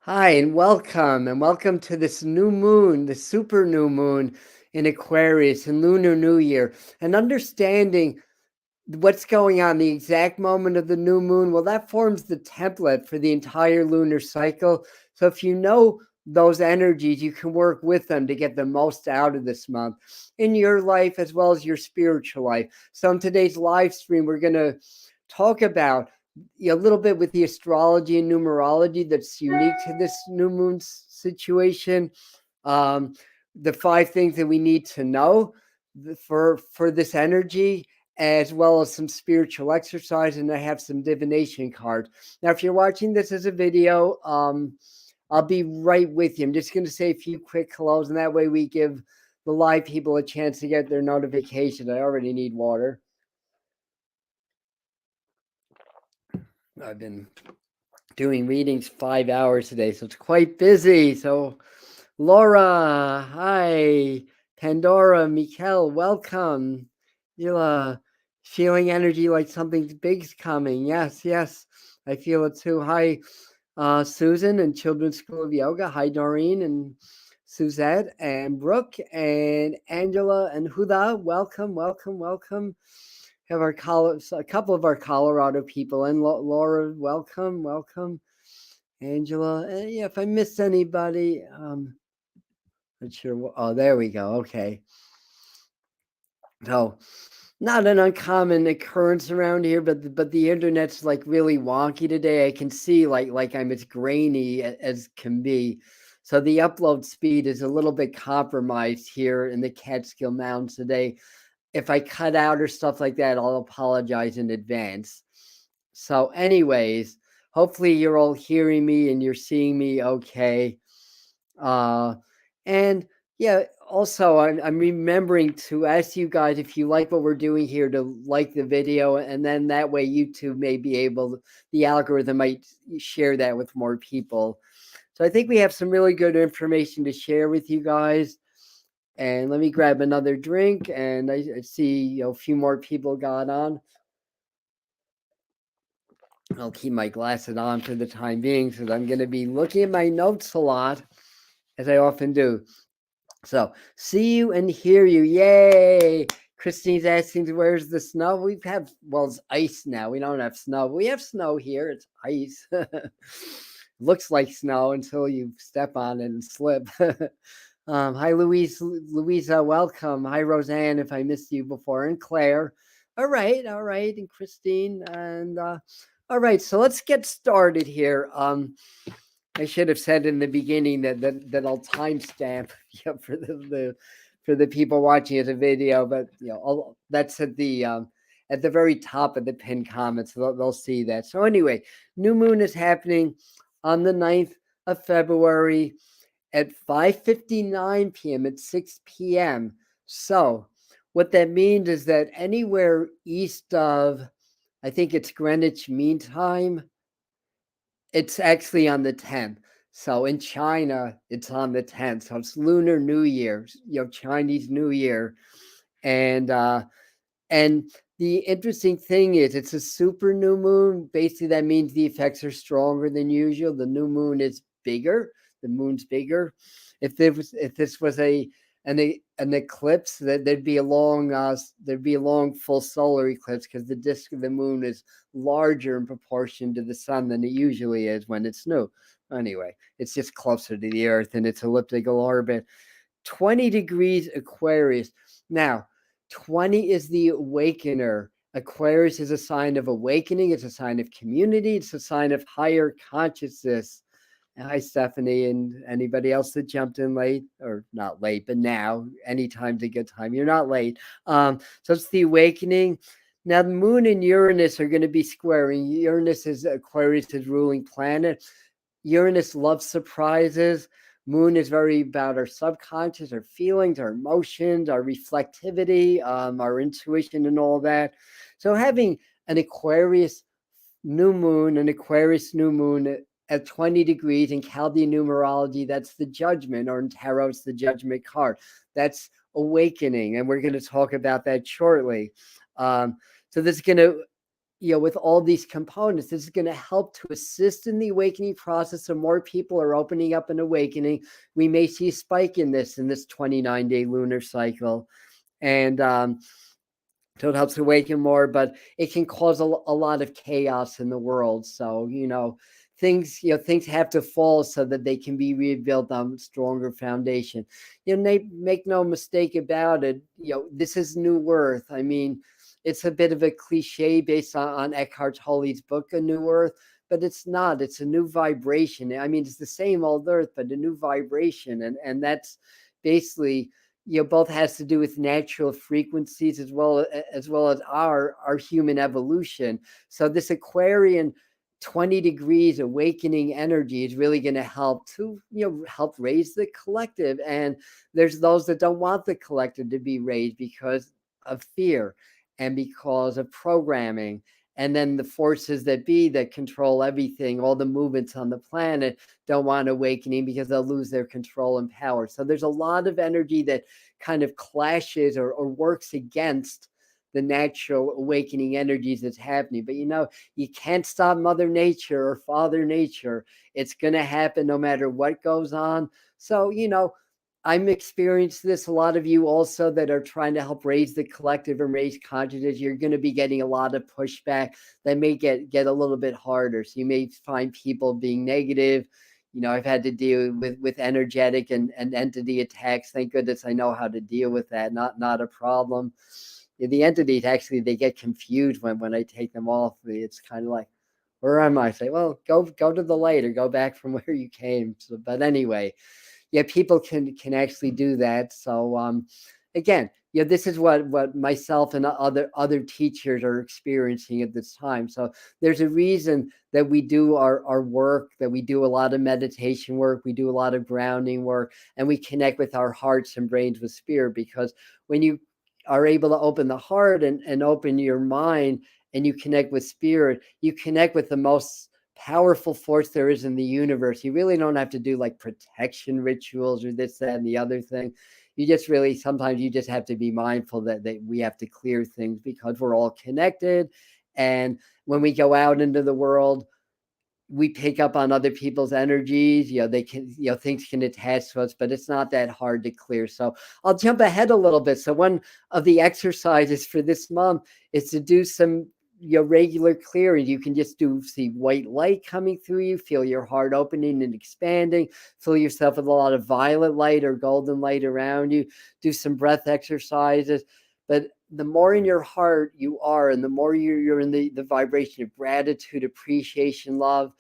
Hi, and welcome to this new moon, the super new moon in Aquarius and Lunar New Year, and understanding what's going on, the exact moment of the new moon. Well, that forms the template for the entire lunar cycle. So if you know those energies, you can work with them to get the most out of this month in your life as well as your spiritual life. So in today's live stream, we're going to talk about a little bit with the astrology and numerology that's unique to this new moon situation. Um, the 5 things that we need to know for this energy, as well as some spiritual exercise, and I have some divination cards. Now, if you're watching this as a video, I'll be right with you. I'm just going to say a few quick hellos, and that way we give the live people a chance to get their notifications. I already need water. I've been doing readings 5 hours today, so it's quite busy. So, Laura, hi. Pandora, Mikel, welcome. You're feeling energy like something big's coming. Yes, yes, I feel it too. Hi, Susan and Children's School of Yoga. Hi, Doreen and Suzette and Brooke and Angela and Huda. Welcome, welcome, welcome. Have a couple of our Colorado people and Laura. Welcome, welcome. Angela. Yeah, if I missed anybody, not sure. Oh, there we go. Okay. So, not an uncommon occurrence around here, but the internet's like really wonky today. I can see like I'm as grainy as can be. So the upload speed is a little bit compromised here in the Catskill Mountains today. If I cut out or stuff like that, I'll apologize in advance. So, anyways, hopefully you're all hearing me and you're seeing me okay. Uh, and yeah, also I'm remembering to ask you guys if you like what we're doing here to like the video, and then that way YouTube may be able, the algorithm might share that with more people. So I think we have some really good information to share with you guys. And let me grab another drink, and I see a few more people got on. I'll keep my glasses on for the time being, because I'm going to be looking at my notes a lot, as I often do. So, see you and hear you. Yay! Christine's asking, where's the snow? Well, it's ice now. We don't have snow. We have snow here. It's ice. Looks like snow until you step on it and slip. Hi, Louisa, welcome. Hi, Roseanne, if I missed you before, and Claire. All right, and Christine, and all right. So let's get started here. I should have said in the beginning that I'll timestamp for for the people watching as a video, but that's at the very top of the pinned comments. So they'll see that. So anyway, new moon is happening on the 9th of February at 5:59 p.m. at 6 p.m. So what that means is that anywhere east of, I think it's Greenwich Mean Time, it's actually on the 10th. So in China, it's on the 10th. So it's Lunar New Year, Chinese New Year. And the interesting thing is it's a super new moon. Basically, that means the effects are stronger than usual. The new moon is bigger. The moon's bigger. If this was an eclipse, that there'd be a long full solar eclipse, because the disk of the moon is larger in proportion to the sun than it usually is when it's new. Anyway, it's just closer to the Earth in its elliptical orbit. 20 degrees Aquarius. Now, 20 is the awakener. Aquarius is a sign of awakening. It's a sign of community. It's a sign of higher consciousness. Hi, Stephanie, and anybody else that jumped in late, or not late, but now, anytime's a good time. You're not late. So it's the awakening. Now, the moon and Uranus are going to be squaring. Uranus is Aquarius' ruling planet. Uranus loves surprises. Moon is very about our subconscious, our feelings, our emotions, our reflectivity, our intuition, and all that. So having an Aquarius new moon at 20 degrees in Chaldean numerology, that's the judgment, or in tarot, it's the judgment card. That's awakening, and we're going to talk about that shortly. So this is going to with all these components, this is going to help to assist in the awakening process. So more people are opening up and awakening. We may see a spike in this 29-day lunar cycle. And so it helps awaken more, but it can cause a lot of chaos in the world. So, things have to fall so that they can be rebuilt on stronger foundation. Make no mistake about it. This is new earth. I mean, it's a bit of a cliche based on Eckhart Tolle's book, A New Earth, but it's not. It's a new vibration. I mean, it's the same old earth, but a new vibration. And that's basically, both has to do with natural frequencies as well as our human evolution. So this Aquarian 20 degrees awakening energy is really going to help to help raise the collective. And there's those that don't want the collective to be raised because of fear and because of programming. And then the forces that control everything, all the movements on the planet, don't want awakening because they'll lose their control and power. So there's a lot of energy that kind of clashes or works against the natural awakening energies that's happening. But you can't stop Mother Nature or Father Nature. It's going to happen no matter what goes on. So, I'm experiencing this. A lot of you also that are trying to help raise the collective and raise consciousness, you're going to be getting a lot of pushback that may get a little bit harder. So you may find people being negative. I've had to deal with energetic and entity attacks. Thank goodness I know how to deal with that. Not a problem. The entities actually, they get confused when I take them off. It's kind of like, where am I? I say, well, go to the light or go back from where you came. So, but anyway, people can actually do that. So again, this is what myself and other teachers are experiencing at this time. So there's a reason that we do our work, that we do a lot of meditation work, we do a lot of grounding work, and we connect with our hearts and brains with spirit. Because when you are able to open the heart and open your mind and you connect with spirit, you connect with the most powerful force there is in the universe. You really don't have to do like protection rituals or this, that, and the other thing. You just really, sometimes you just have to be mindful that we have to clear things because we're all connected. And when we go out into the world, we pick up on other people's energies. They can, things can attach to us, but it's not that hard to clear. So I'll jump ahead a little bit. So one of the exercises for this month is to do some regular clearing. You can just see white light coming through you, feel your heart opening and expanding, fill yourself with a lot of violet light or golden light around you, do some breath exercises. But the more in your heart you are, and the more you're in the vibration of gratitude, appreciation, love,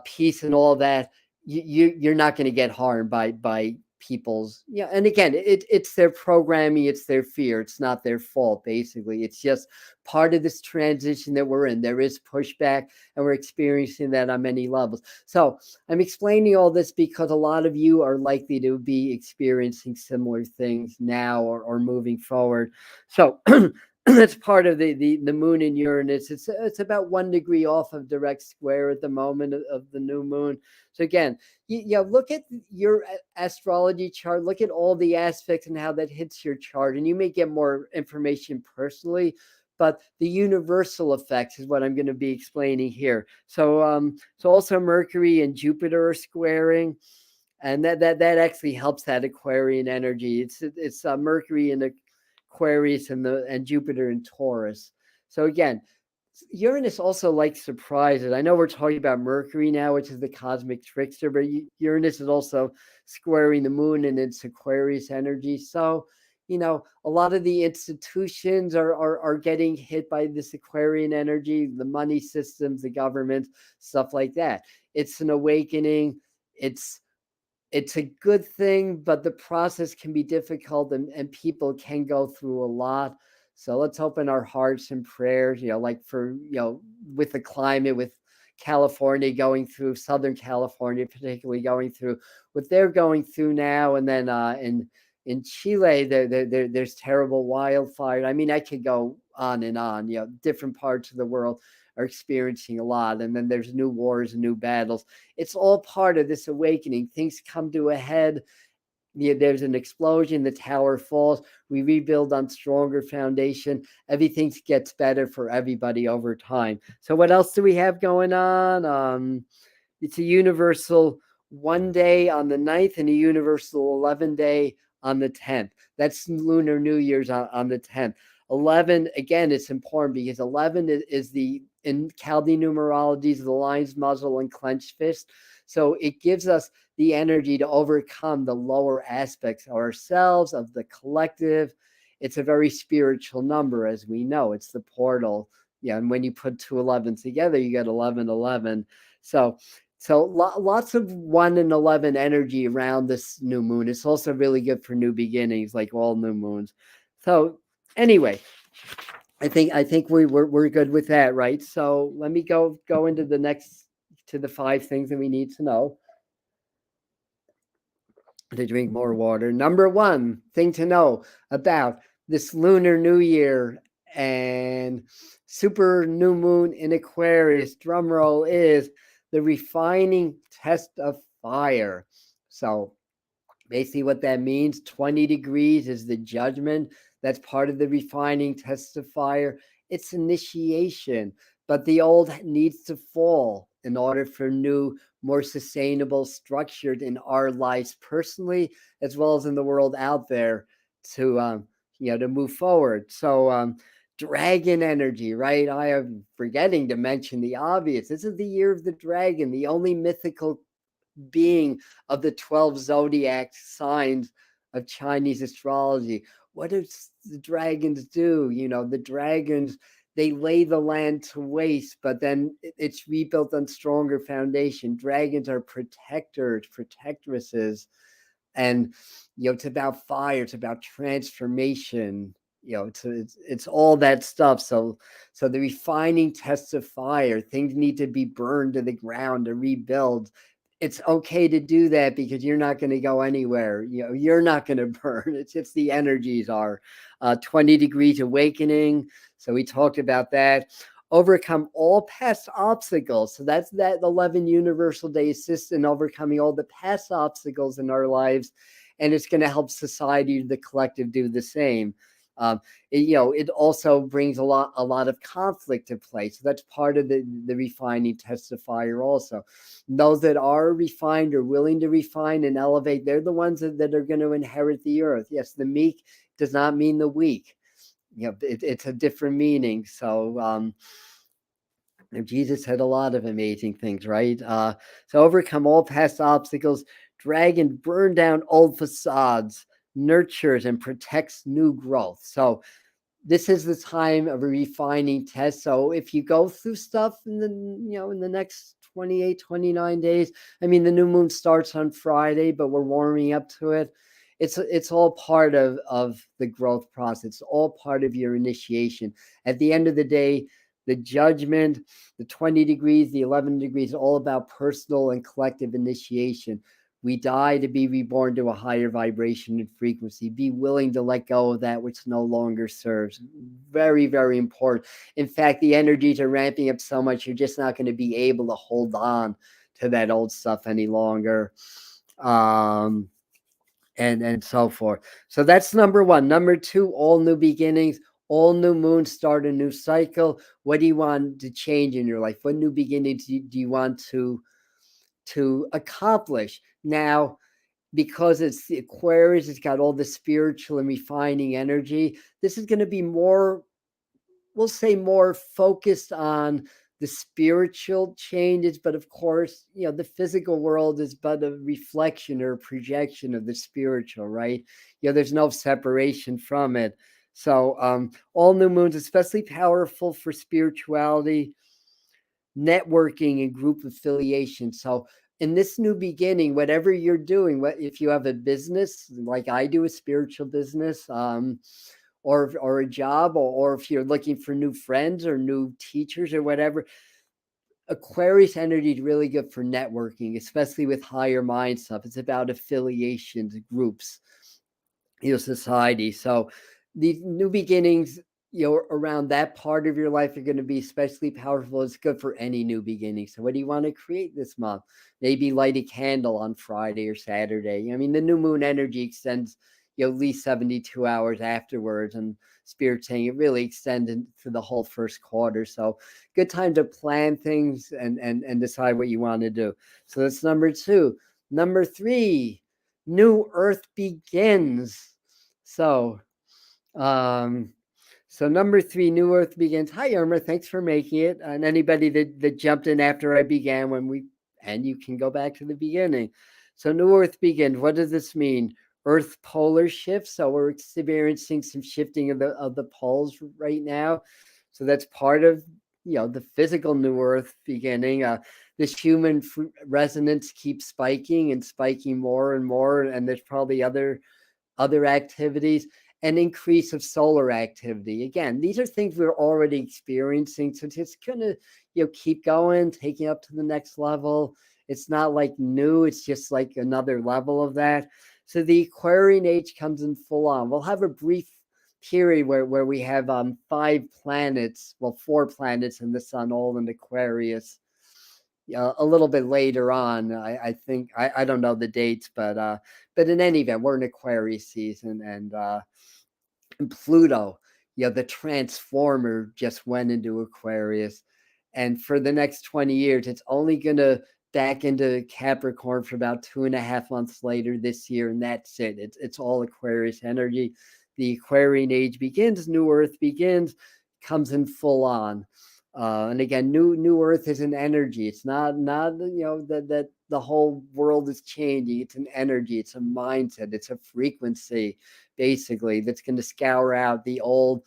peace, and all that, you're not going to get harmed by people's. And again, it's their programming, it's their fear, it's not their fault. Basically, it's just part of this transition that we're in. There is pushback, and we're experiencing that on many levels. So I'm explaining all this because a lot of you are likely to be experiencing similar things now or moving forward. So that's part of the moon in Uranus. It's about 1 degree off of direct square at the moment of the new moon. So again, look at your astrology chart, look at all the aspects and how that hits your chart, and you may get more information personally, but the universal effects is what I'm going to be explaining here. So also Mercury and Jupiter are squaring, and that actually helps that Aquarian energy. It's Mercury in Aquarius and Jupiter in Taurus. So again, Uranus also likes surprises. I know we're talking about Mercury now, which is the cosmic trickster, but Uranus is also squaring the moon and its Aquarius energy. So, a lot of the institutions are getting hit by this Aquarian energy, the money systems, the government, stuff like that. It's an awakening. It's a good thing, but the process can be difficult and people can go through a lot. So let's open our hearts and prayers, like for, with the climate, with California going through, Southern California, particularly going through what they're going through now. And then in Chile, there's terrible wildfire. I mean, I could go on and on, different parts of the world are experiencing a lot. And then there's new wars and new battles. It's all part of this awakening. Things come to a head. there's an explosion, the tower falls, we rebuild on stronger foundation, everything gets better for everybody over time. So what else do we have going on? It's a universal 1 day on the 9th and a universal 11 day on the 10th. That's Lunar New Year's on the 10th. 11, again, it's important because 11 is the, in Chaldean numerology, is the lion's muzzle and clenched fist. So it gives us the energy to overcome the lower aspects of ourselves, of the collective. It's a very spiritual number, as we know. It's the portal. Yeah, and when you put 2 11s together, you get 1111. So lots of 1 and 11 energy around this new moon. It's also really good for new beginnings, like all new moons. So anyway, I think we're good with that, right? So let me go into the next, to the 5 things that we need to know to drink more water. Number 1 thing to know about this Lunar New Year and super new moon in Aquarius, drum roll, is the refining test of fire. So basically what that means, 20 degrees is the judgment. That's part of the refining test of fire. It's initiation, but the old needs to fall in order for new, more sustainable, structured in our lives personally, as well as in the world out there, to to move forward. So dragon energy, right? I am forgetting to mention the obvious. This is the year of the dragon, the only mythical being of the 12 zodiac signs of Chinese astrology. What does the dragons do? The dragons, they lay the land to waste, but then it's rebuilt on stronger foundation. Dragons are protectors, protectresses, and it's about fire, it's about transformation. It's all that stuff. So the refining tests of fire, things need to be burned to the ground to rebuild. It's okay to do that because you're not going to go anywhere. You're not going to burn. It's just the energies are 20 degrees awakening. So we talked about that. Overcome all past obstacles. So that's that 11 universal day assist in overcoming all the past obstacles in our lives. And it's going to help society, the collective, do the same. It also brings a lot of conflict to play. So that's part of the refining test of fire also. Those that are refined or willing to refine and elevate, they're the ones that are going to inherit the earth. Yes, the meek does not mean the weak. It's a different meaning. So Jesus had a lot of amazing things, right? So overcome all past obstacles, drag and burn down old facades, nurtures and protects new growth. So this is the time of a refining test. So if you go through stuff in the next 28, 29 days, I mean, the new moon starts on Friday, but we're warming up to it. It's all part of the growth process. It's all part of your initiation. At the end of the day, the judgment, the 20 degrees, the 11 degrees, all about personal and collective initiation. We die to be reborn to a higher vibration and frequency. Be willing to let go of that which no longer serves. Very, very important. In fact, the energies are ramping up so much, you're just not going to be able to hold on to that old stuff any longer. And so forth. So that's number 1. Number 2, all new beginnings. All new moons start a new cycle. What do you want to change in your life? What new beginnings do you want to accomplish? Now, because it's the Aquarius, it's got all the spiritual and refining energy. This is going to be more, we'll say, more focused on the spiritual changes, but of course, the physical world is but a reflection or a projection of the spiritual, right? There's no separation from it. So all new moons, especially powerful for spirituality, networking, and group affiliation. So in this new beginning, whatever you're doing, if you have a business like I do, a spiritual business, or a job, or if you're looking for new friends or new teachers or whatever, Aquarius energy is really good for networking, especially with higher mind stuff. It's about affiliations, groups, society. So these new beginnings, around that part of your life are going to be especially powerful. It's good for any new beginning. So what do you want to create this month? Maybe light a candle on Friday or Saturday. I mean, the new moon energy extends at least 72 hours afterwards, and spirit saying it really extended to the whole first quarter. So good time to plan things and decide what you want to do. So that's number 2. Number 3, new earth begins. Um so number 3, New Earth begins. Hi, Irma. Thanks for making it. And anybody that jumped in after I began, and you can go back to the beginning. So New Earth begins. What does this mean? Earth polar shift. So we're experiencing some shifting of the poles right now. So that's part of the physical New Earth beginning. This human resonance keeps spiking and spiking more and more, and there's probably other activities, an increase of solar activity. Again, these are things we're already experiencing. So it's gonna, keep going, taking up to the next level. It's not like new, it's just like another level of that. So the Aquarian age comes in full on. We'll have a brief period where we have 5 planets, well, 4 planets in the sun, all in Aquarius. A little bit later on, I think I don't know the dates, but in any event, we're in Aquarius season, and Pluto, the transformer just went into Aquarius, and for the next 20 years, it's only gonna back into Capricorn for about 2.5 months later this year, and that's it. It's all Aquarius energy. The Aquarian age begins, New Earth begins, comes in full on. And again, new Earth is an energy. It's not that the whole world is changing. It's an energy. It's a mindset. It's a frequency, basically, that's going to scour out the old,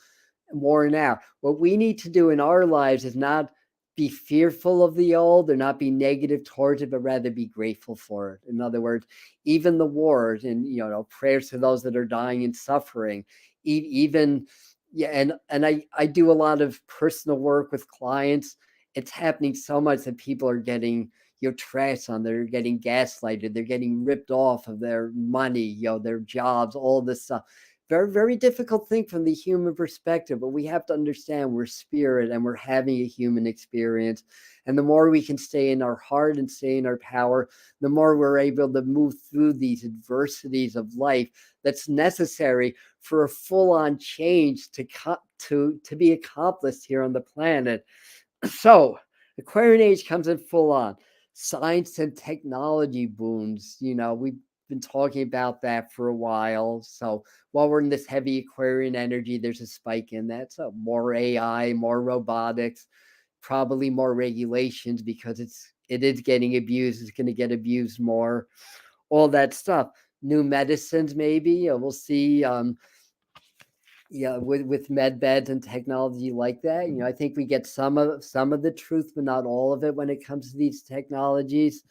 worn out. What we need to do in our lives is not be fearful of the old or not be negative towards it, but rather be grateful for it. In other words, even the wars and prayers to those that are dying and suffering, even and I do a lot of personal work with clients. It's happening so much that people are getting trash on, they're getting gaslighted, they're getting ripped off of their money, their jobs, all this stuff. Very, very difficult thing from the human perspective, but we have to understand we're spirit and we're having a human experience. And the more we can stay in our heart and stay in our power, the more we're able to move through these adversities of life that's necessary for a full-on change to be accomplished here on the planet. So Aquarian age comes in full on. Science and technology booms. We've been talking about that for a while. So while we're in this heavy Aquarian energy, there's a spike in that. So more AI, more robotics, probably more regulations because it is getting abused. It's going to get abused more. All that stuff. New medicines, maybe. We'll see. With med beds and technology like that, I think we get some of the truth, but not all of it when it comes to these technologies.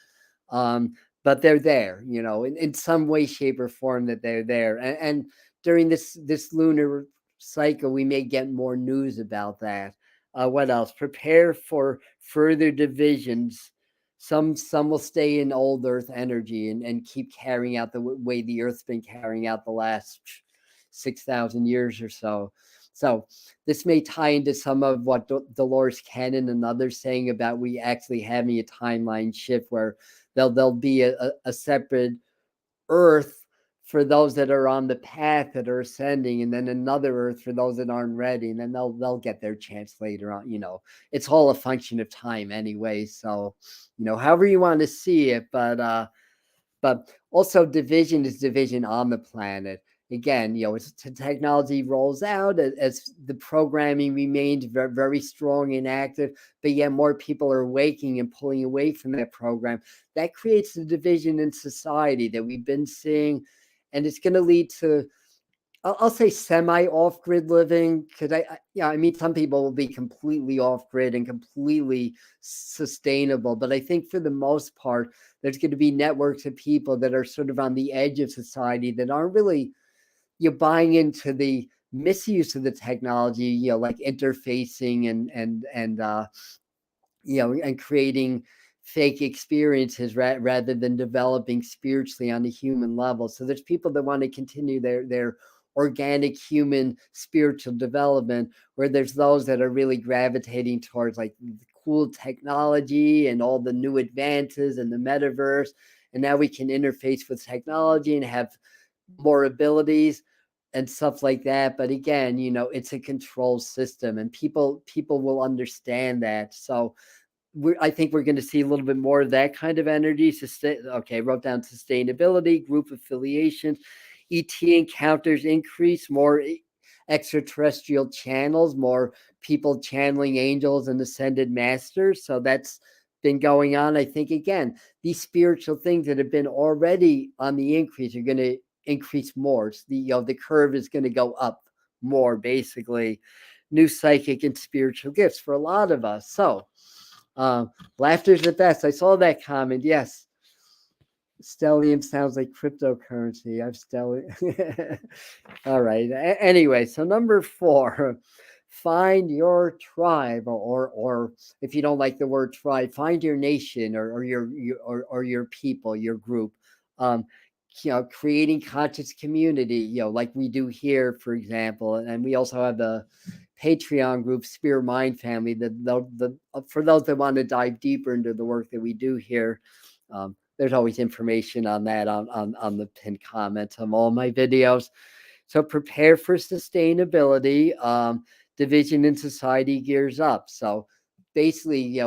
But they're there, in some way, shape, or form that they're there. And during this lunar cycle, we may get more news about that. What else? Prepare for further divisions. Some will stay in old Earth energy and keep carrying out the way the Earth's been carrying out the last 6,000 years or so. So this may tie into some of what Dolores Cannon and others saying about we actually having a timeline shift where there'll be a separate Earth for those that are on the path that are ascending, and then another Earth for those that aren't ready, and then they'll get their chance later on. It's all a function of time anyway. So, however you want to see it, but also division is division on the planet. Again, as technology rolls out, as the programming remains very, very strong and active, but yet more people are waking and pulling away from that program. That creates the division in society that we've been seeing, and it's going to lead to, I'll say, semi off grid living, because I mean, some people will be completely off grid and completely sustainable, but I think for the most part, there's going to be networks of people that are sort of on the edge of society that aren't really buying into the misuse of the technology, like interfacing and creating fake experiences rather than developing spiritually on a human level. So there's people that want to continue their organic human spiritual development, where there's those that are really gravitating towards like cool technology and all the new advances and the metaverse. And now we can interface with technology and have more abilities and stuff like that. But again, it's a control system, and people will understand that. So I think we're going to see a little bit more of that kind of energy. Okay, wrote down sustainability, group affiliations, ET encounters increase, more extraterrestrial channels, more people channeling angels and ascended masters. So that's been going on. I think, again, these spiritual things that have been already on the increase are going to increase more. So the curve is going to go up more, basically. New psychic and spiritual gifts for a lot of us. So laughter's the best. I saw that comment. Yes. Stellium sounds like cryptocurrency. I've stellium. All right. Anyway, so number 4, find your tribe, or if you don't like the word tribe, find your nation or your people, your group. Creating conscious community, like we do here, for example, and we also have the Patreon group, Spirit Mind Family. For those that want to dive deeper into the work that we do here, there's always information on that on the pinned comments on all my videos. So prepare for sustainability. Division in society gears up. So basically,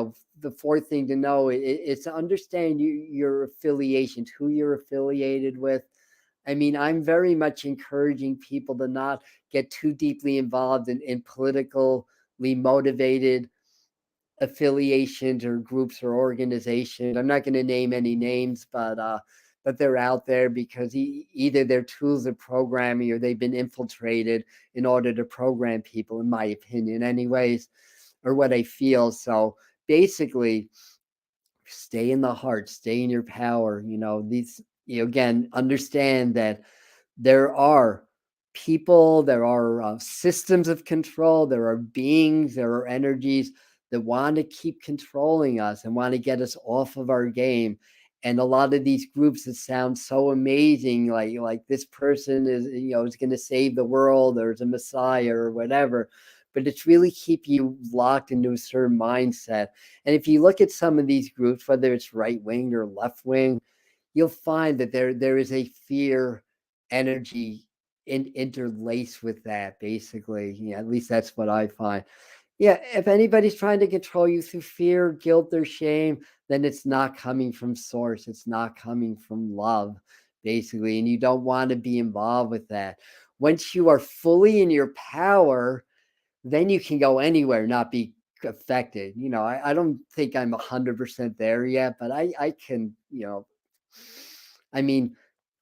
the fourth thing to know is to understand your affiliations, who you're affiliated with. I mean, I'm very much encouraging people to not get too deeply involved in politically motivated affiliations or groups or organizations. I'm not going to name any names, but they're out there because either they're tools of programming or they've been infiltrated in order to program people, in my opinion, anyways, or what I feel. So basically, stay in the heart, stay in your power. Again, understand that there are people, there are systems of control, there are beings, there are energies that want to keep controlling us and want to get us off of our game. And a lot of these groups that sound so amazing, like this person is going to save the world, or is a messiah or whatever, but it's really keep you locked into a certain mindset. And if you look at some of these groups, whether it's right wing or left wing, you'll find that there is a fear energy interlaced with that, basically. At least that's what I find. Yeah, if anybody's trying to control you through fear, guilt, or shame, then it's not coming from source. It's not coming from love, basically. And you don't want to be involved with that. Once you are fully in your power, then you can go anywhere, not be affected. I don't think I'm 100% there yet, but I can, I mean,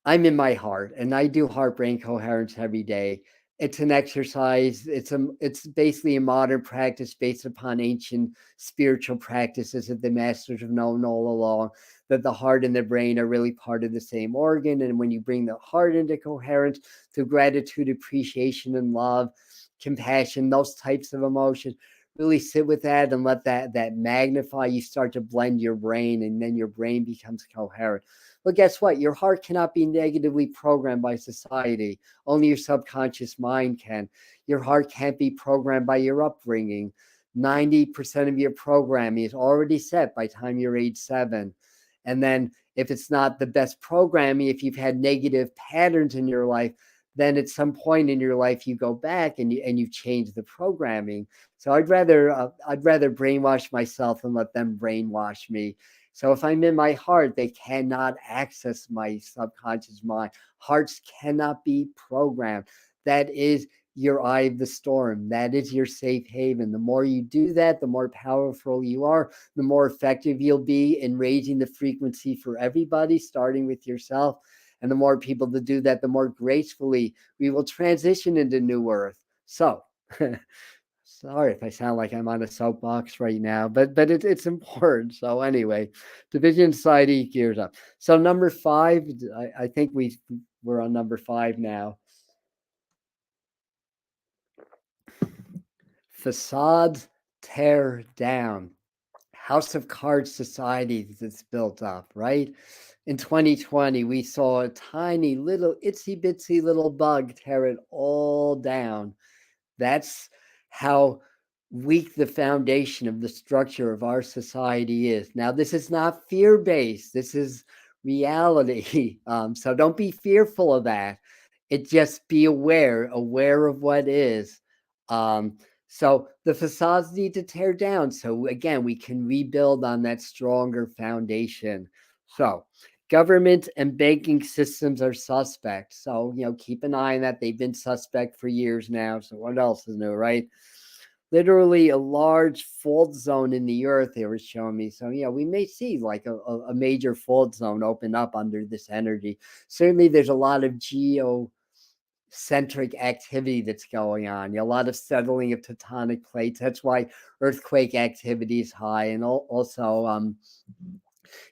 I'm in my heart, and I do heart brain coherence every day. It's an exercise. It's basically a modern practice based upon ancient spiritual practices that the masters have known all along, that the heart and the brain are really part of the same organ. And when you bring the heart into coherence through gratitude, appreciation, and love, compassion, those types of emotions, really sit with that and let that magnify. You start to blend your brain, and then your brain becomes coherent. Well, guess what? Your heart cannot be negatively programmed by society. Only your subconscious mind can. Your heart can't be programmed by your upbringing. 90% of your programming is already set by the time you're age 7. And then if it's not the best programming, if you've had negative patterns in your life, then at some point in your life you go back and you change the programming. So I'd rather brainwash myself and let them brainwash me. So if I'm in my heart, they cannot access my subconscious mind. Hearts cannot be programmed. That is your eye of the storm. That is your safe haven. The more you do that, the more powerful you are, the more effective you'll be in raising the frequency for everybody, starting with yourself. And the more people to do that, the more gracefully we will transition into New Earth. So sorry if I sound like I'm on a soapbox right now, but it's important. So anyway, division society gears up. So number 5, I think we're on number 5 now. Facades tear down. house of cards society that's built up, right? In 2020, we saw a tiny little itsy bitsy little bug tear it all down. That's how weak the foundation of the structure of our society is. Now, this is not fear based, this is reality. So don't be fearful of that. It just be aware of what is. Um, so the facades need to tear down. So again, we can rebuild on that stronger foundation. So government and banking systems are suspect. So, keep an eye on that. They've been suspect for years now. So what else is new, right? Literally a large fault zone in the earth, they were showing me. So, we may see like a major fault zone open up under this energy. Certainly there's a lot of geocentric activity that's going on. A lot of settling of tectonic plates. That's why earthquake activity is high. And also,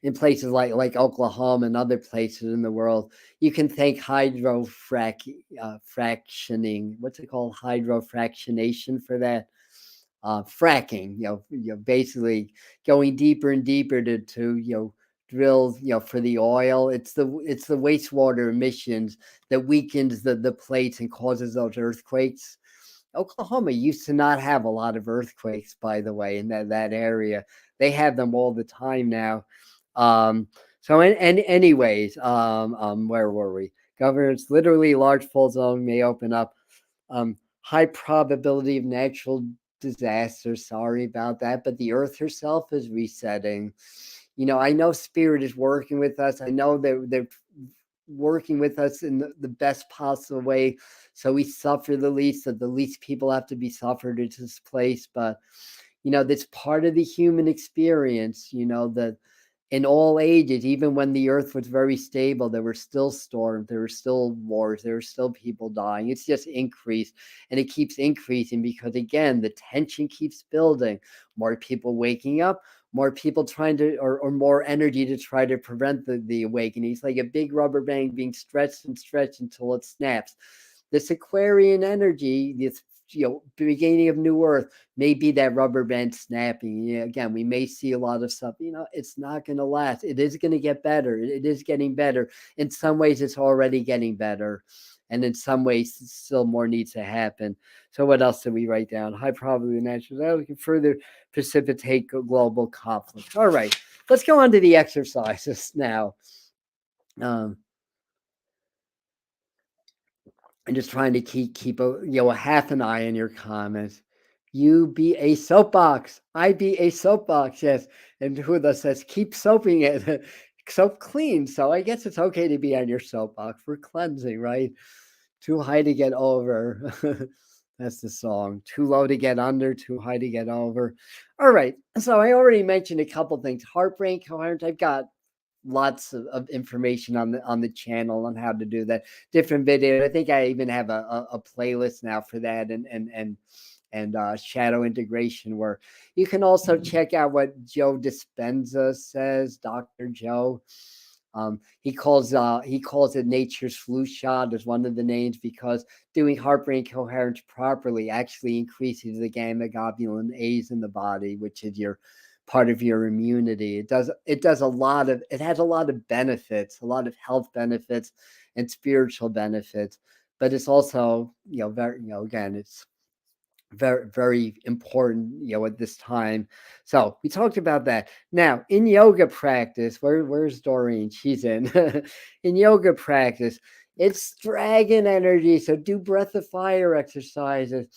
in places like Oklahoma and other places in the world, you can thank fractioning. What's it called? Hydrofractionation for that. Fracking. Basically going deeper and deeper to drill for the oil. It's the wastewater emissions that weakens the plates and causes those earthquakes. Oklahoma used to not have a lot of earthquakes, by the way, in that area. They have them all the time now. So, anyways, where were we? Governance, literally large fault zone may open up. High probability of natural disaster. Sorry about that, but the earth herself is resetting. I know spirit is working with us. I know they're working with us in the best possible way, so we suffer the least, so the least people have to be suffered in this place. But that's part of the human experience. That in all ages, even when the earth was very stable, there were still storms, there were still wars, there were still people dying. It's just increased, and it keeps increasing because, again, the tension keeps building. More people waking up, more people trying to, or more energy to try to prevent the awakening. It's like a big rubber band being stretched and stretched until it snaps. This Aquarian energy, this beginning of new earth, may be that rubber band snapping. Again, we may see a lot of stuff. It's not going to last. It is going to get better. It is getting better. In some ways, it's already getting better. And in some ways, still more needs to happen. So what else did we write down? High probability natural that can further precipitate global conflict. All right, let's go on to the exercises now. I'm just trying to keep a half an eye on your comments. You be a soapbox. I be a soapbox. Yes, and who of us says keep soaping it, soap clean. So I guess it's okay to be on your soapbox for cleansing, right? Too high to get over. That's the song. Too low to get under, too high to get over. All right. So I already mentioned a couple things. Heartbreak, coherence. I've got lots of information on the channel on how to do that. Different videos. I think I even have a playlist now for that, and shadow integration work. You can also check out what Joe Dispenza says, Dr. Joe. He calls it nature's flu shot as one of the names, because doing heartbrain coherence properly actually increases the gamma globulin A's in the body, which is your part of your immunity. It has a lot of benefits, a lot of health benefits and spiritual benefits, but it's also, very, again, it's very, very important, at this time. So we talked about that. Now, in yoga practice, where's Doreen? She's in. In yoga practice, it's dragon energy. So do breath of fire exercises.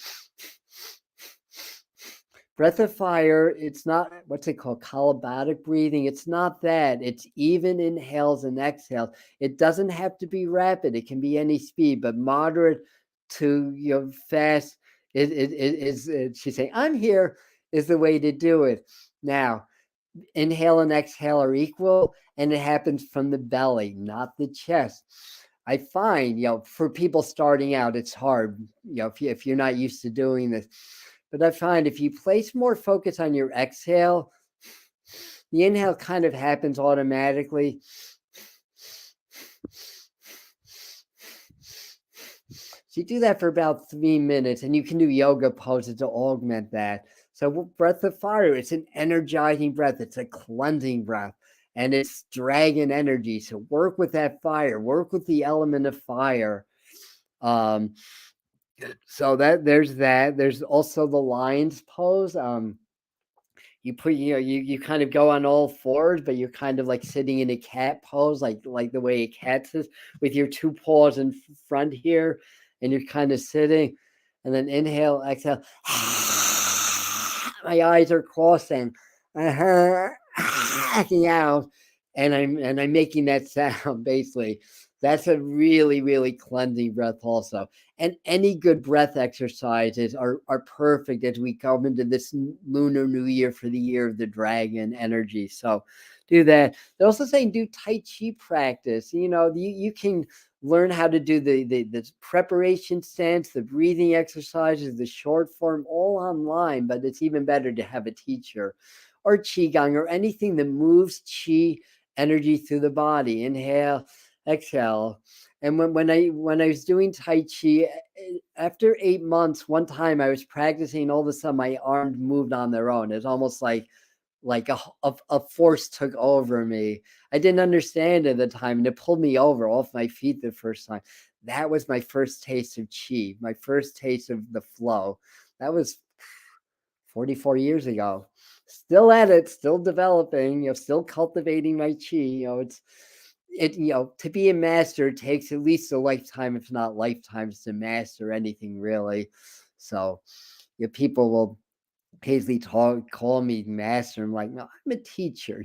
Breath of fire, it's not, what's it called, calabatic breathing. It's not that. It's even inhales and exhales. It doesn't have to be rapid. It can be any speed, but moderate to fast. She's saying, I'm here, is the way to do it. Now, inhale and exhale are equal, and it happens from the belly, not the chest. I find, for people starting out, it's hard, if you're not used to doing this. But I find if you place more focus on your exhale, the inhale kind of happens automatically. So you do that for about 3 minutes, and you can do yoga poses to augment that. So breath of fire, it's an energizing breath. It's a cleansing breath, and it's dragon energy. So work with that fire. Work with the element of fire. Um, so that there's that. There's also the lion's pose. You put you kind of go on all fours, but you're kind of like sitting in a cat pose, like the way a cat sits, with your two paws in front here, and you're kind of sitting, and then inhale, exhale. My eyes are crossing, acting out, and I'm making that sound basically. That's a really, really cleansing breath also. And any good breath exercises are perfect as we come into this Lunar New Year for the year of the dragon energy. So do that. They're also saying do Tai Chi practice. You can learn how to do the preparation stance, the breathing exercises, the short form, all online, but it's even better to have a teacher, or Qigong, or anything that moves Qi energy through the body. Inhale, exhale. And when I was doing Tai Chi, after 8 months, one time I was practicing, all of a sudden my arms moved on their own. It's almost like a force took over me. I didn't understand at the time, and it pulled me over off my feet the first time. That was my first taste of Qi, my first taste of the flow. That was 44 years ago. Still at it, still developing, still cultivating my Qi. To be a master takes at least a lifetime, if not lifetimes, to master anything really. So people will occasionally call me master. I'm like, no, I'm a teacher.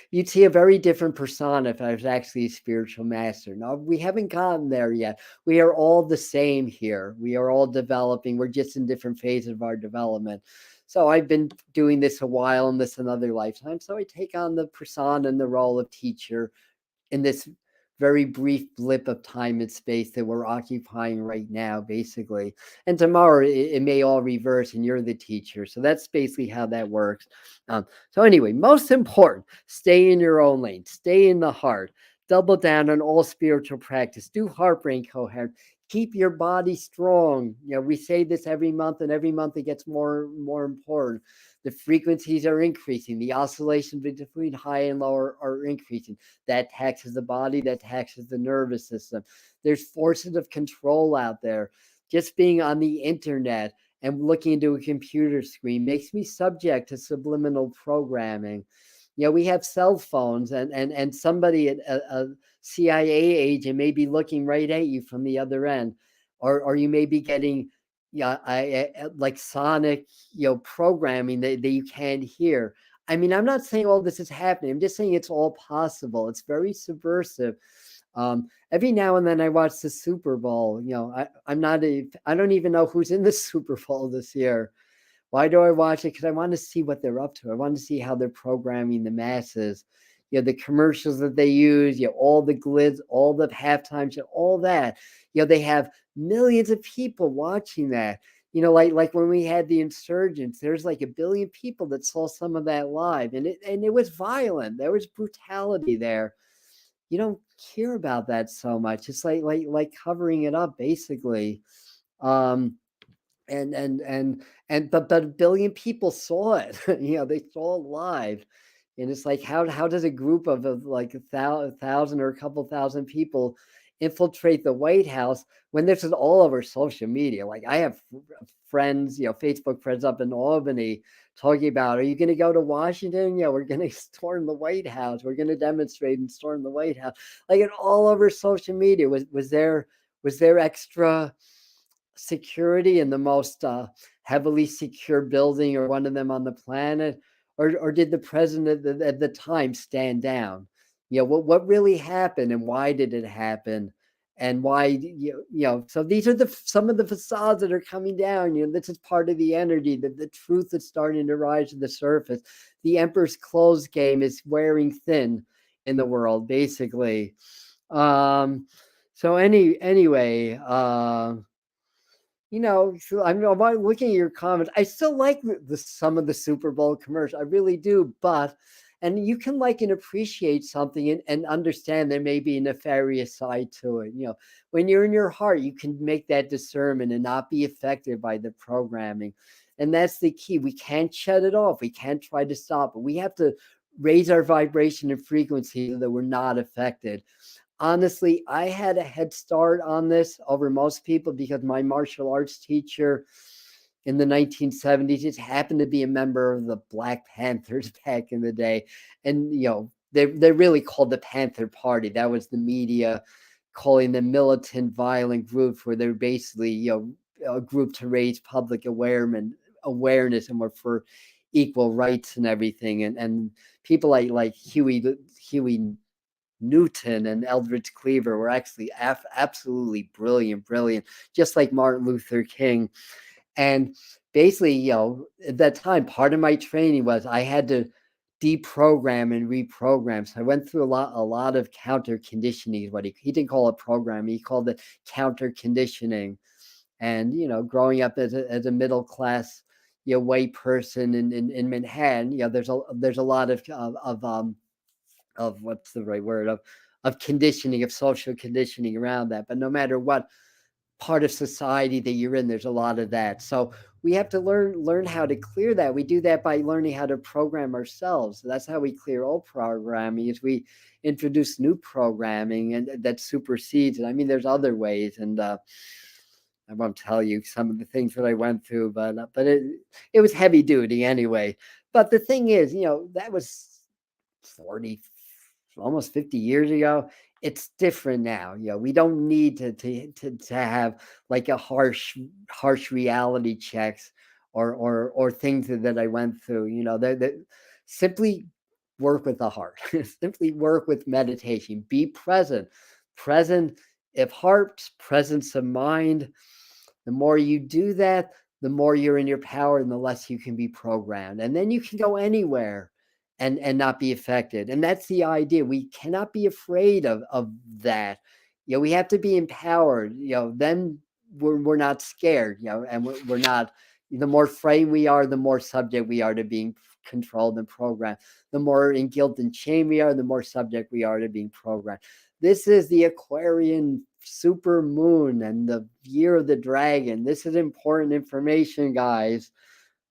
You'd see a very different persona if I was actually a spiritual master. No, we haven't gotten there yet. We are all the same here. We are all developing. We're just in different phases of our development. So I've been doing this a while, in this another lifetime. So I take on the persona and the role of teacher in this very brief blip of time and space that we're occupying right now, basically. And tomorrow it may all reverse and you're the teacher. So that's basically how that works. So anyway, most important, stay in your own lane, stay in the heart, double down on all spiritual practice, do heart brain coherence, keep your body strong. We say this every month, and every month it gets more important. The frequencies are increasing, the oscillations between high and low are increasing. That taxes the body, that taxes the nervous system. There's forces of control out there. Just being on the internet and looking into a computer screen makes me subject to subliminal programming. We have cell phones, and somebody at a CIA agent may be looking right at you from the other end, or you may be getting like sonic programming that you can't hear. I mean, I'm not saying all this is happening. I'm just saying it's all possible. It's very subversive. Every now and then I watch the Super Bowl. I don't even know who's in the Super Bowl this year. Why do I watch it? Because I want to see what they're up to. I want to see how they're programming the masses. The commercials that they use, all the glitz, all the halftime show, all that. They have millions of people watching that. Like when we had the insurgents, there's like 1 billion people that saw some of that live, and it was violent. There was brutality there. You don't hear about that so much. It's like covering it up, basically. But 1 billion people saw it. They saw it live. And it's like, how does a group of like 1,000 or a couple thousand people infiltrate the White House when this is all over social media? Like, I have friends, Facebook friends up in Albany talking about, are you going to go to Washington? We're going to storm the White House. We're going to demonstrate and storm the White House. Like, it all over social media. Was there extra security in the most heavily secure building, or one of them on the planet, or did the president at the time stand down? What really happened, and why did it happen, and why? So these are some of the facades that are coming down. This is part of the energy, that the truth is starting to rise to the surface. The emperor's clothes game is wearing thin in the world, basically. So anyway, so I'm looking at your comments. I still like some of the Super Bowl commercials. I really do. And you can like and appreciate something and understand there may be a nefarious side to it. When you're in your heart, you can make that discernment and not be affected by the programming. And that's the key. We can't shut it off. We can't try to stop it. We have to raise our vibration and frequency so that we're not affected. Honestly, I had a head start on this over most people because my martial arts teacher in the 1970s just happened to be a member of the Black Panthers back in the day. And, they're really called the Panther Party. That was the media calling them militant, violent groups where they're basically, a group to raise public awareness and were for equal rights and everything. And people like Huey Newton and Eldridge Cleaver were actually absolutely brilliant, just like Martin Luther King. And basically, at that time, part of my training was I had to deprogram and reprogram. So I went through a lot of counter conditioning. Is what he didn't call it programming; he called it counter conditioning. And growing up as a middle class, white person in Manhattan, there's a lot of what's the right word, of conditioning, of social conditioning around that. But no matter what part of society that you're in, there's a lot of that. So we have to learn how to clear that. We do that by learning how to program ourselves. So that's how we clear old programming, is we introduce new programming, and that supersedes it. I mean, there's other ways, and I won't tell you some of the things that I went through, but it was heavy duty anyway. But the thing is, that was 40, almost 50 years ago. It's different now. We don't need to have like a harsh reality checks or things that I went through. That simply work with the heart. Simply work with meditation. Be present. Present of heart, presence of mind. The more you do that, the more you're in your power and the less you can be programmed. And then you can go anywhere and not be affected. And that's the idea. We cannot be afraid of that. We have to be empowered. Then we're not scared, and we're not, the more afraid we are, the more subject we are to being controlled and programmed. The more in guilt and shame we are, the more subject we are to being programmed. This is the Aquarian super moon and the year of the dragon. This is important information, guys.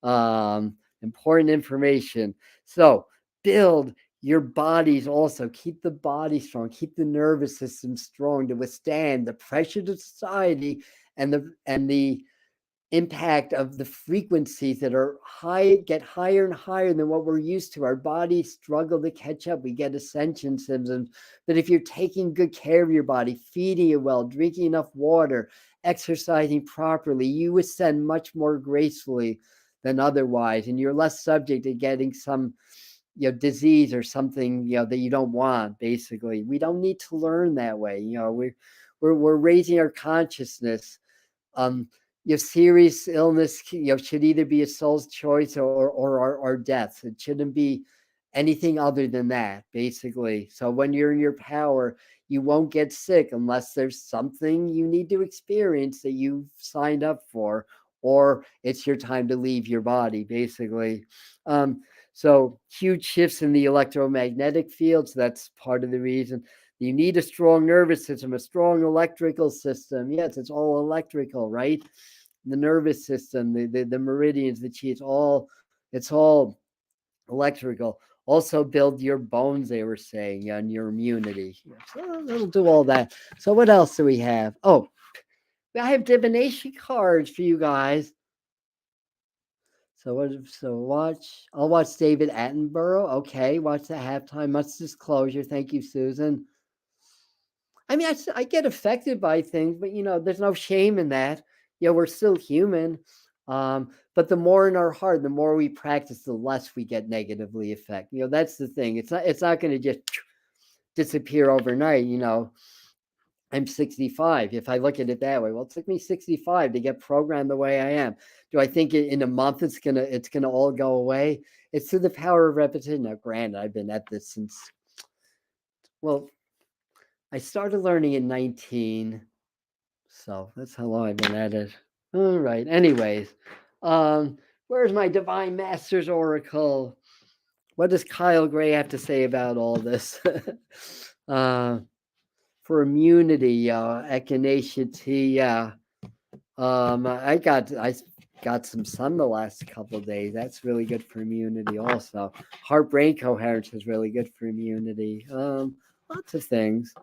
Important information. So build your bodies also. Keep the body strong. Keep the nervous system strong to withstand the pressures of society and the impact of the frequencies that are high, get higher and higher than what we're used to. Our bodies struggle to catch up. We get ascension symptoms. But if you're taking good care of your body, feeding it well, drinking enough water, exercising properly, you ascend much more gracefully than otherwise, and you're less subject to getting some disease or something that you don't want. Basically, we don't need to learn that way. We're raising our consciousness. Serious illness should either be a soul's choice or death. It shouldn't be anything other than that, basically. So when you're in your power, you won't get sick unless there's something you need to experience that you've signed up for, or it's your time to leave your body, basically. So huge shifts in the electromagnetic field. So that's part of the reason. You need a strong nervous system, a strong electrical system. Yes, it's all electrical, right? The nervous system, the meridians, the chi, it's all electrical. Also build your bones, they were saying, and your immunity. So it'll do all that. So what else do we have? Oh, I have divination cards for you guys. So I'll watch David Attenborough. Okay, watch the halftime. Much disclosure. Thank you, Susan. I mean, I get affected by things, but there's no shame in that. We're still human. But the more in our heart, the more we practice, the less we get negatively affected. That's the thing. It's not going to just disappear overnight. I'm 65. If I look at it that way, well, it took me 65 to get programmed the way I am. Do I think in a month it's gonna all go away? It's through the power of repetition. Now, granted, I've been at this since, well, I started learning in 19, so that's how long I've been at it. All right. Anyways, where's my Divine Masters Oracle? What does Kyle Gray have to say about all this? For immunity, echinacea tea, I got some sun the last couple of days. That's really good for immunity also. Heart-brain coherence is really good for immunity. Lots of things.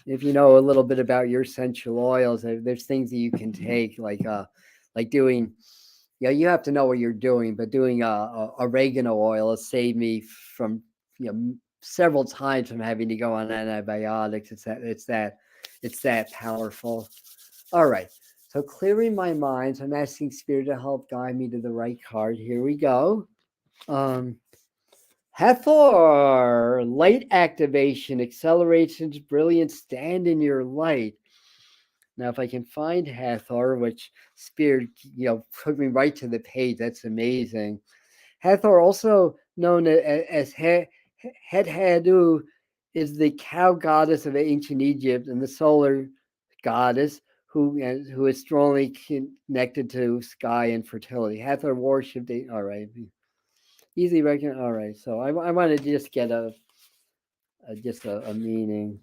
If you know a little bit about your essential oils, there's things that you can take, like doing, you have to know what you're doing, but doing oregano oil has saved me from, several times from having to go on antibiotics. It's that powerful. All right. So clearing my mind, so I'm asking Spirit to help guide me to the right card. Here we go. Hathor, light activation, accelerations, brilliance, stand in your light. Now, if I can find Hathor, which Spirit, took me right to the page, that's amazing. Hathor, also known as Het is the cow goddess of ancient Egypt and the solar goddess who is strongly connected to sky and fertility. Hathor worshipped. All right, easily recognized. All right, so I want to just get a meaning.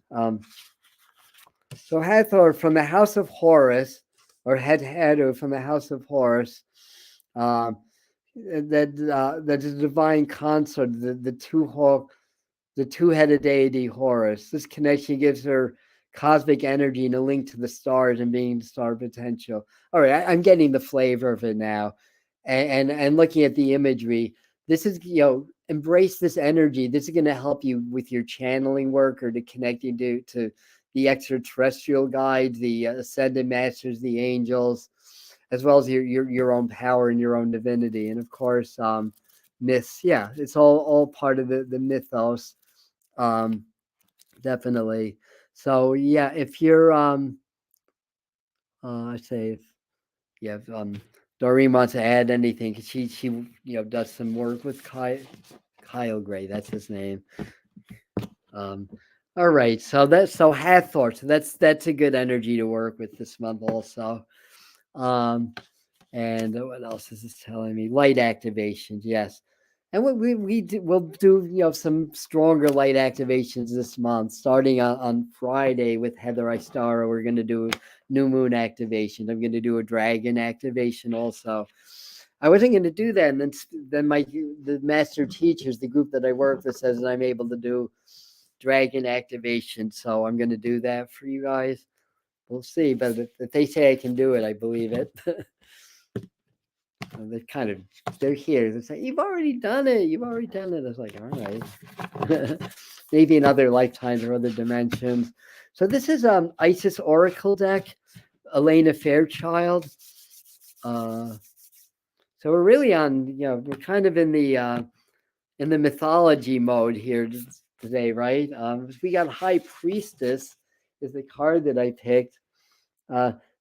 So Hathor from the house of Horus, or Het from the house of Horus. That is a divine consort, the two-headed deity Horus. This connection gives her cosmic energy and a link to the stars and being star potential. All right, I'm getting the flavor of it now, and looking at the imagery. This is, embrace this energy. This is going to help you with your channeling work, or to connect you to the extraterrestrial guides, the ascended masters, the angels, as well as your own power and your own divinity. And of course, myths. Yeah, it's all part of the mythos. Definitely. So yeah, if you're I say if Doreen wants to add anything, she does some work with Kyle Gray, that's his name. All right, so Hathor, so that's a good energy to work with this month also. And what else is this telling me? Light activations, yes. And we'll do some stronger light activations this month, starting on Friday with Heather Istara. We're going to do new moon activation. I'm going to do a dragon activation also. I wasn't going to do that, and then the master teachers, the group that I work with, says that I'm able to do dragon activation. So I'm going to do that for you guys. We'll see, but if they say I can do it, I believe it. They're here. They say, you've already done it. You've already done it. I was like, all right. Maybe in other lifetimes or other dimensions. So this is Isis Oracle deck, Elena Fairchild. So we're really on, we're kind of in the mythology mode here today, right? We got High Priestess is the card that I picked.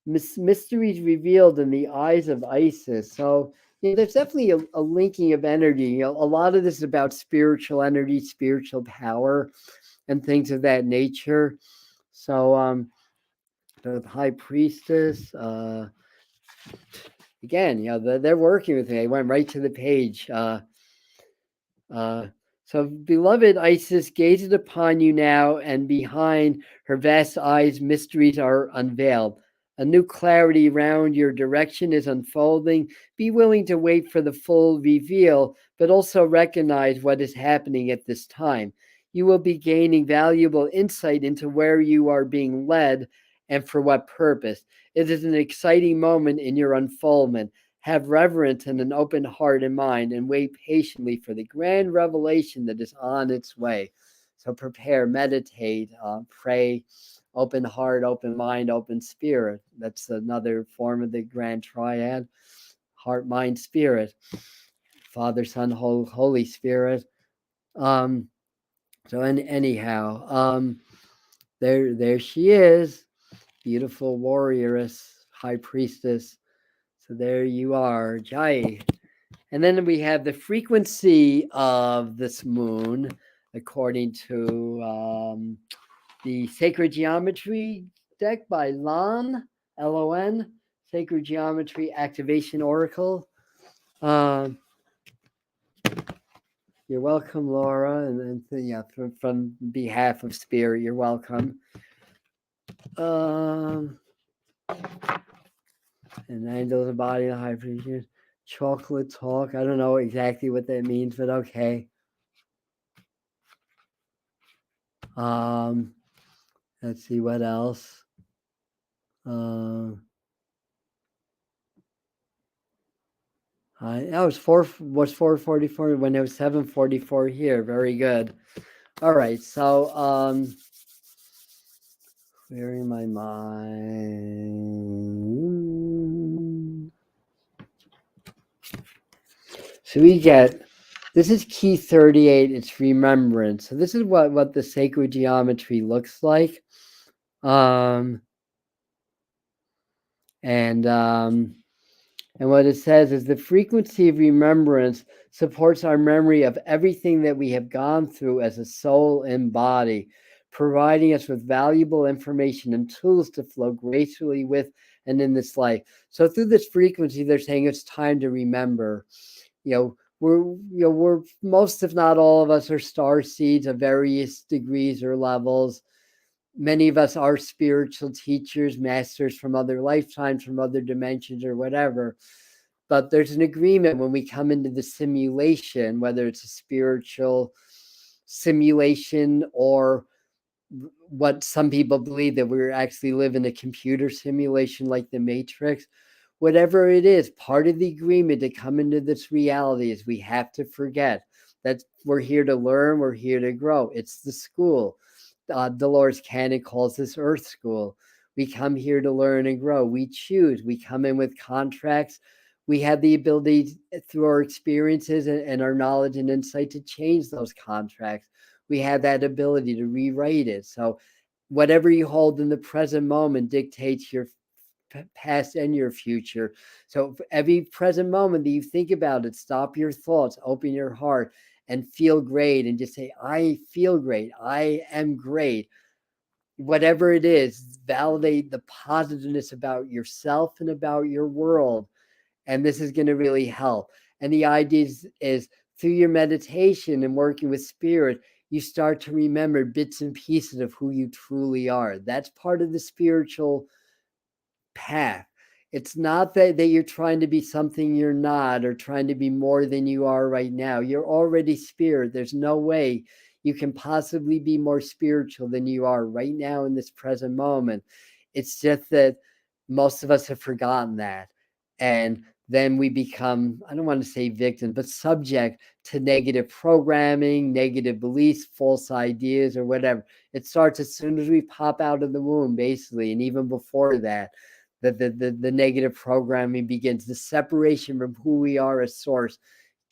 Mysteries revealed in the eyes of Isis. So there's definitely a linking of energy. A lot of this is about spiritual energy, spiritual power, and things of that nature. So the High Priestess, again, they're working with me. I went right to the page. So, beloved Isis gazes upon you now, and behind her vast eyes, mysteries are unveiled. A new clarity around your direction is unfolding. Be willing to wait for the full reveal, but also recognize what is happening at this time. You will be gaining valuable insight into where you are being led and for what purpose. It is an exciting moment in your unfoldment. Have reverence and an open heart and mind, and wait patiently for the grand revelation that is on its way. So prepare, meditate, pray, open heart, open mind, open spirit. That's another form of the grand triad: heart, mind, spirit. Father, Son, Holy Spirit. So anyhow, there she is, beautiful warrioress, high priestess. So there you are, Jai. And then we have the frequency of this moon, according to the Sacred Geometry deck by Lon, Sacred Geometry Activation Oracle. You're welcome, Laura, and from behalf of Spirit, you're welcome. And angels of body, the high priest, chocolate talk. I don't know exactly what that means, but okay. Let's see what else. That was 444 when it was 744 here. Very good. All right, so clearing my mind. So we get, this is key 38, it's remembrance. So this is what the sacred geometry looks like. And what it says is the frequency of remembrance supports our memory of everything that we have gone through as a soul and body, providing us with valuable information and tools to flow gracefully with and in this life. So through this frequency, they're saying it's time to remember. We're most, if not all of us, are star seeds of various degrees or levels. Many of us are spiritual teachers, masters from other lifetimes, from other dimensions or whatever. But there's an agreement when we come into the simulation, whether it's a spiritual simulation or what some people believe that we actually live in a computer simulation like the Matrix. Whatever it is, part of the agreement to come into this reality is we have to forget that we're here to learn, we're here to grow. It's the school. Dolores Cannon calls this Earth School. We come here to learn and grow. We choose. We come in with contracts. We have the ability through our experiences and our knowledge and insight to change those contracts. We have that ability to rewrite it. So whatever you hold in the present moment dictates your past and your future. So every present moment that you think about it, stop your thoughts, open your heart, and feel great, and just say, I feel great. I am great. Whatever it is, validate the positiveness about yourself and about your world. And this is going to really help. And the idea is through your meditation and working with spirit, you start to remember bits and pieces of who you truly are. That's part of the spiritual path. It's not that you're trying to be something you're not or trying to be more than you are right now. You're already spirit. There's no way you can possibly be more spiritual than you are right now in this present moment. It's just that most of us have forgotten that. And then we become, I don't want to say victims, but subject to negative programming, negative beliefs, false ideas, or whatever. It starts as soon as we pop out of the womb, basically. And even before that, the negative programming begins. The separation from who we are as source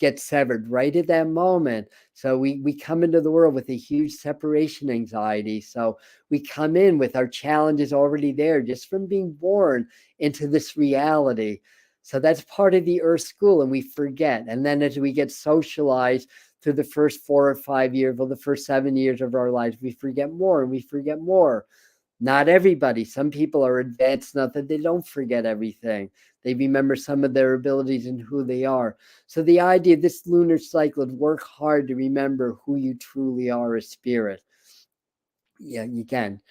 gets severed right at that moment. So we come into the world with a huge separation anxiety. So we come in with our challenges already there just from being born into this reality. So that's part of the Earth School, and we forget. And then as we get socialized through the first 4 or 5 years, well, the first 7 years of our lives, we forget more and we forget more. Not everybody. Some people are advanced enough that they don't forget everything. They remember some of their abilities and who they are. So the idea of this lunar cycle is work hard to remember who you truly are as spirit. Yeah, you can.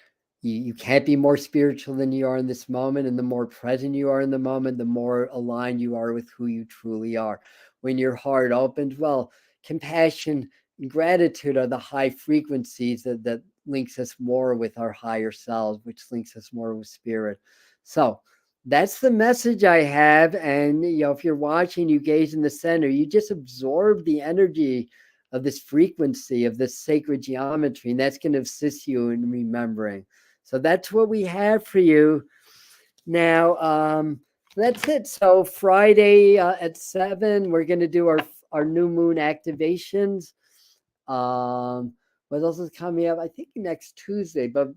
You can't be more spiritual than you are in this moment. And the more present you are in the moment, the more aligned you are with who you truly are. When your heart opens, well, compassion and gratitude are the high frequencies that links us more with our higher selves, which links us more with spirit. So that's the message I have. And if you're watching, you gaze in the center, you just absorb the energy of this frequency of this sacred geometry, and that's going to assist you in remembering. So that's what we have for you. Now, that's it. So Friday at 7, we're going to do our new moon activations. What else is coming up? I think next Tuesday, but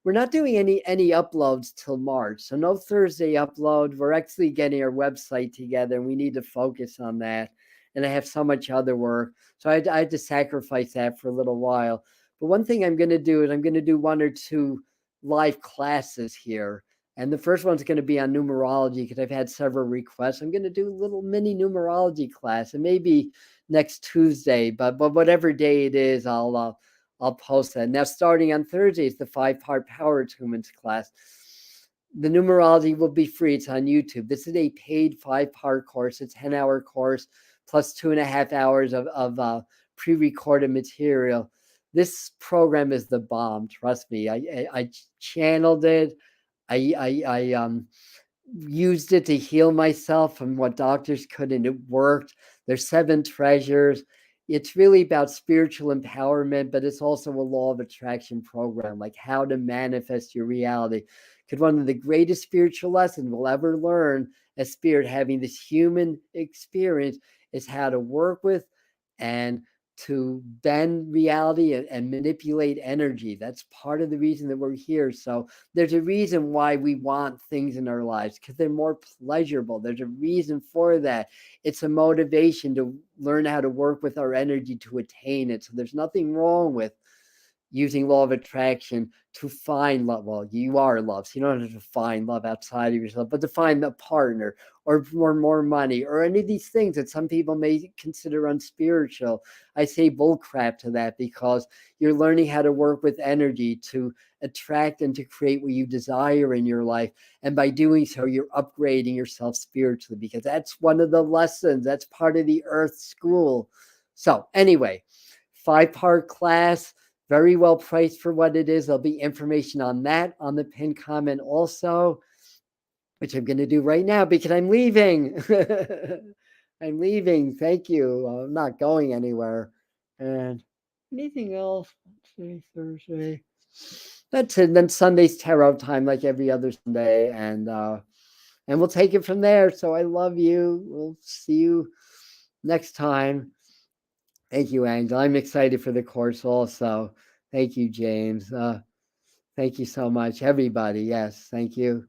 we're not doing any uploads till March. So no Thursday upload. We're actually getting our website together, and we need to focus on that. And I have so much other work, so I had to sacrifice that for a little while. But one thing I'm going to do is I'm going to do 1 or 2 live classes here. And the first one's going to be on numerology because I've had several requests. I'm going to do a little mini numerology class, and maybe next Tuesday, but whatever day it is, I'll post that. Now, starting on Thursday is the 5-part power attunements class. the numerology will be free. It's on YouTube. This is a paid 5-part course. It's a 10-hour course plus 2.5 hours of pre-recorded material. This program is the bomb. Trust me. I channeled it. I used it to heal myself from what doctors couldn't. It worked. There's 7 treasures. It's really about spiritual empowerment, but it's also a law of attraction program, like how to manifest your reality. Because one of the greatest spiritual lessons we'll ever learn as spirit, having this human experience, is how to work with and to bend reality and manipulate energy. That's part of the reason that we're here. So there's a reason why we want things in our lives, because they're more pleasurable. There's a reason for that. It's a motivation to learn how to work with our energy to attain it. So there's nothing wrong with using law of attraction to find love. Well, you are love, so you don't have to find love outside of yourself, but to find a partner or more money or any of these things that some people may consider unspiritual. I say bullcrap to that, because you're learning how to work with energy to attract and to create what you desire in your life. And by doing so, you're upgrading yourself spiritually, because that's one of the lessons. That's part of the Earth School. So anyway, 5-part class, very well priced for what it is. There'll be information on that on the pinned comment also, which I'm going to do right now because I'm leaving. I'm leaving. Thank you. I'm not going anywhere. And anything else? Wednesday, Thursday. That's it. Then Sunday's tarot time, like every other Sunday, and we'll take it from there. So I love you. We'll see you next time. Thank you, Angel. I'm excited for the course also. Thank you, James. Thank you so much, everybody. Yes, thank you.